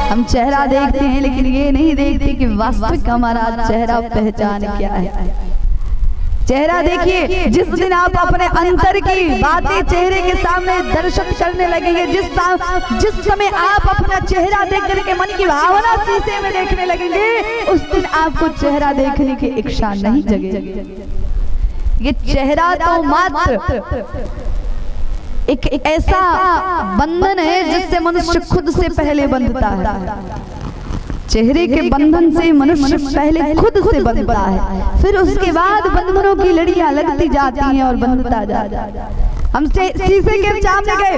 हम चेहरा देखते हैं लेकिन ये नहीं देखते कि वास्तविक हमारा चेहरा पहचान क्या है। चेहरा देखिए, जिस दिन आप अपने अंतर की बातें चेहरे के सामने दर्शन करने लगेंगे, जिस समय आप अपना चेहरा देख करके मन की भावना शीशे में देखने लगेंगे, उस दिन आपको चेहरा देखने की इच्छा नहीं जगेगी। ये चेहरा तो मात्र एक ऐसा बंधन है जिससे मनुष्य खुद से पहले बंधता है। चेहरे के बंधन से मनुष्य पहले खुद से बंधता है, फिर उसके बाद बंधनों की लड़ियां लगती जाती हैं और बंधता जाता है। हम शीशे के सामने गए,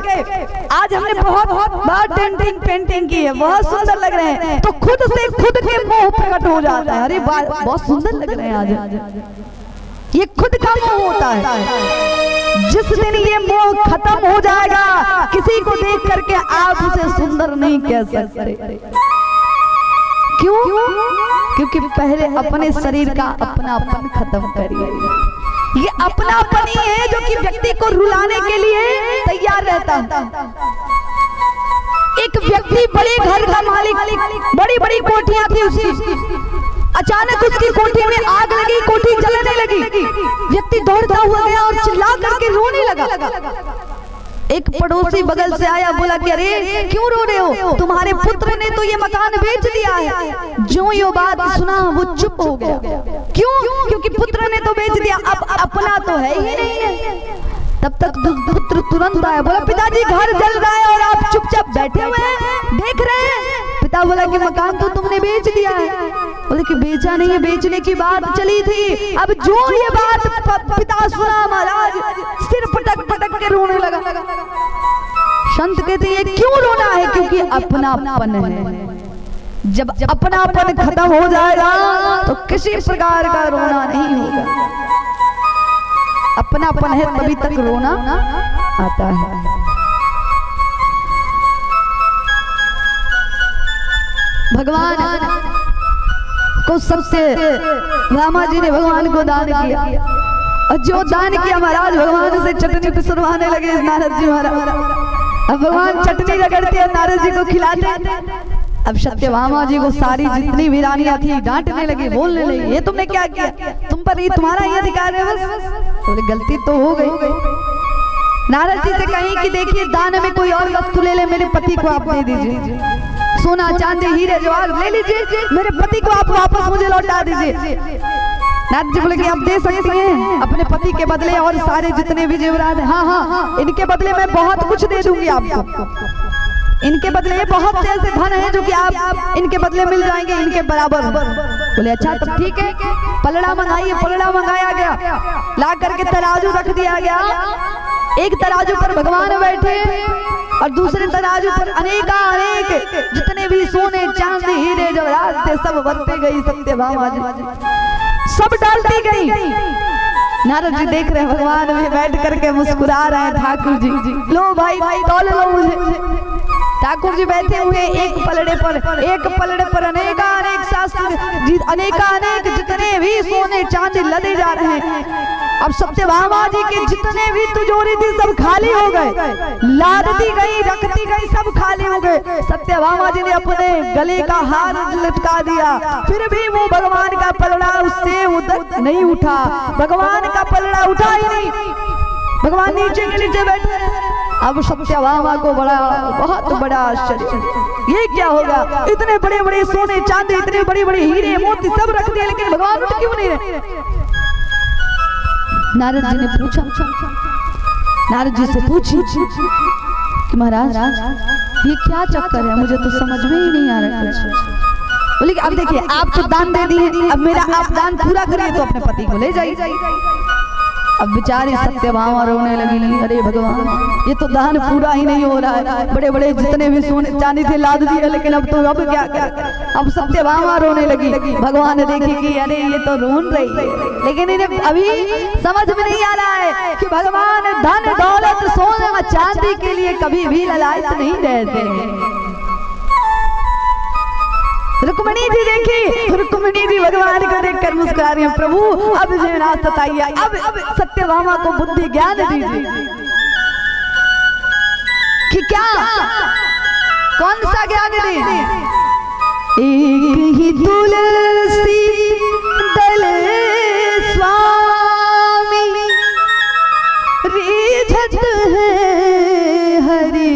आज हमने बहुत पेंटिंग की है, बहुत सुंदर लग रहे हैं, तो खुद से खुद के मोह प्रकट हो जाता है। अरे बहुत सुंदर लग रहे हैं आज। ये खुद का मोह होता है। जिस दिन ये मोह खत्म हो जाएगा, किसी को देख करके आप उसे सुंदर नहीं कह सकते। क्यों? क्योंकि पहले अपने शरीर का अपनापन खत्म करिए। ये अपनापन ही है जो कि व्यक्ति को रुलाने के लिए तैयार रहता है। एक व्यक्ति बड़े घर का मालिक, बड़ी बड़ी कोठियां थी उसकी, अचानक उसकी कोठी में आग लगी, कोठी जलने लगी। व्यक्ति दौड़ता हुआ गया और चिल्ला करके रोने लगा। एक पड़ोसी बगल से आया, बोला कि अरे क्यों रो रहे हो, तुम्हारे पुत्र ने तो ये मकान बेच दिया है। जो ये बात सुना वो चुप हो गया। क्यों? क्योंकि पुत्र ने तो बेच दिया, अब अपना तो है ही नहीं है। तब तक पुत्र तुरंत आया, बोला पिताजी घर जल रहा है और आप चुपचाप बैठे हुए हैं देख रहे हैं। पिता बोला कि मकान तो तुमने बेच दिया है। बोले कि बेचा नहीं है, बेचने की बात चली थी। अब जो ये बात पिता सुना, महाराज सिर पटक पटक के रोने लगा। संत कहते हैं क्यों रोना है? क्योंकि अपनापन है। जब अपनापन खत्म हो जाएगा तो किसी प्रकार का रोना नहीं होगा। अपनापन है तभी तक रोना आता है। भगवान को सबसे रामा जी ने भगवान को दान किया, और जो दान किया महाराज भगवान से चटनी पिसवाने लगे नारद जी महाराज। अब भगवान चटनी रगड़ते हैं, नारद जी को खिलाते। अब सत्यभामा जी को सारी जितनी भी रानियां थी डांटने लगी, बोलने लगी ये तुमने क्या किया, तुम पर ये तुम्हारा ही अधिकार है। बस बोले गलती तो हो गई। नारद जी से कहीं कि देखिए दान में कोई और वस्तु ले ले, मेरे पति को आप दे दीजिए, सोना चांदी हीरे जवाहर ले लीजिए, मेरे पति को आप वापस मुझे लौटा दीजिए। नारद जी बोले कि आप दे सकती हैं अपने पति के बदले और सारे जितने भी जेवरात हैं। हाँ, इनके बदले मैं बहुत कुछ दे दूंगी आपको। इनके बदले बहुत से ऐसे धन है जो कि आप इनके बदले मिल जाएंगे इनके बराबर। बोले अच्छा तब ठीक है, पलड़ा मंगाइए। पलड़ा मंगाया गया, ला करके तराजू रख दिया गया। एक तराजू पर भगवान बैठे और दूसरे तराजू पर अनेक जितने भी सोने चांदी हीरे जवाहरात थे सब बरते गई सत्यभामा जी, सब डालती गई। नारद जी देख रहे हैं भगवान में बैठ करके मुस्कुरा रहे हैं। ठाकुर जी लो भाई तौल लो मुझे। ठाकुर जी बैठे हुए एक पलड़े पर अनेक शास्त्र अनेक जितने भी सोने चांदी लदे जा रहे हैं। अब सत्यभामा जी के जितने भी तिजोरी थी सब खाली हो गए, लादती गई रखती गई सब खाली हो गए। सत्यभामा जी ने अपने गले का हार लटका दिया, फिर भी वो भगवान का पलड़ा उससे उधर नहीं उठा। भगवान का पलड़ा उठा ही नहीं, भगवान नीचे के नीचे बैठे। अब सत्यभामा को बहुत बड़ा आश्चर्य, ये क्या होगा, इतने बड़े बड़े सोने चांदी इतने बड़े बड़े हीरे मोती सब रख दिए लेकिन भगवान उठ क्यों नहीं रहे। नारद जी ने पूछा, नारद जी से पूछी कि महाराज ये क्या चक्कर है, मुझे तो समझ में ही नहीं आ रहा कुछ। बोले अब देखिए आप तो दान दे दिए, अब मेरा आप दान पूरा करिए तो अपने पति को ले जाइए। अब बेचारी सत्यभामा रोने लगी, अरे भगवान ये तो दान पूरा ही नहीं हो रहा है, बड़े बड़े जितने भी सोने चांदी थे लाद दिए लेकिन अब तो अब क्या करें। अब सत्यभामा रोने लगी। भगवान ने देखी कि अरे ये तो रोन रही है, लेकिन इन्हें अभी समझ में नहीं आ रहा है कि भगवान धन दौलत सोना चांदी के लिए कभी भी लालच नहीं देते। रुक्मिणी जी देखी, रुक्मिणी जी भगवान को देखकर मुस्कुरा रही है, प्रभु अब मुझे ना सताइए, अब सत्यभामा को बुद्धि ज्ञान दीजिए कि क्या कौन सा ज्ञान दे। एक ही तुलसी दल स्वामी रीझत है हरि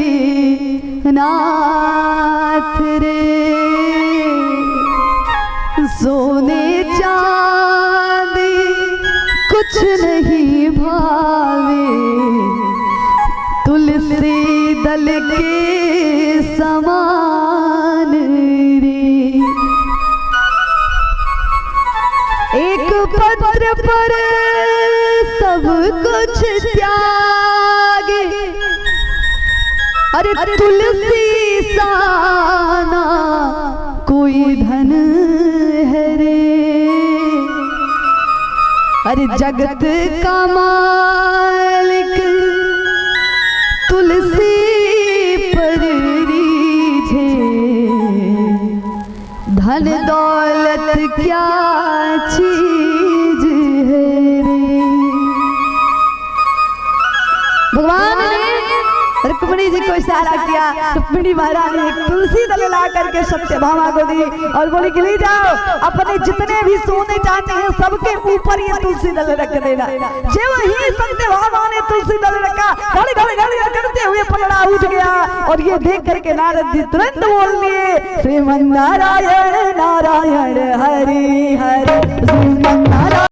नाथ रे। सोने चांदी कुछ नहीं भावे तुलसी दल के समान रे। एक पत्र पर सब कुछ त्यागे अरे तुलसी साना कोई धन है रे। अरे जगत का मालिक तुलसी पर रीझे धन दौलत क्या चीज है रे। भगवान ने रुक्मिणी जी को इशारा किया। रुक्मिणी महाराज ने एक तुलसी दल ला करके सत्यभामा को दी और बोली कि ले जाओ अपने जितने भी सोने चाहते हैं सबके ऊपर ये तुलसी दल रख देना। जो वही सत्यभामा ने तुलसी दल रखा घड़ी घड़ी घड़ी करते हुए पलड़ा उठ गया और ये देख करके नारद जी तुरंत बोल दिए श्रीमन नारायण नारायण हरि हरि श्रीमन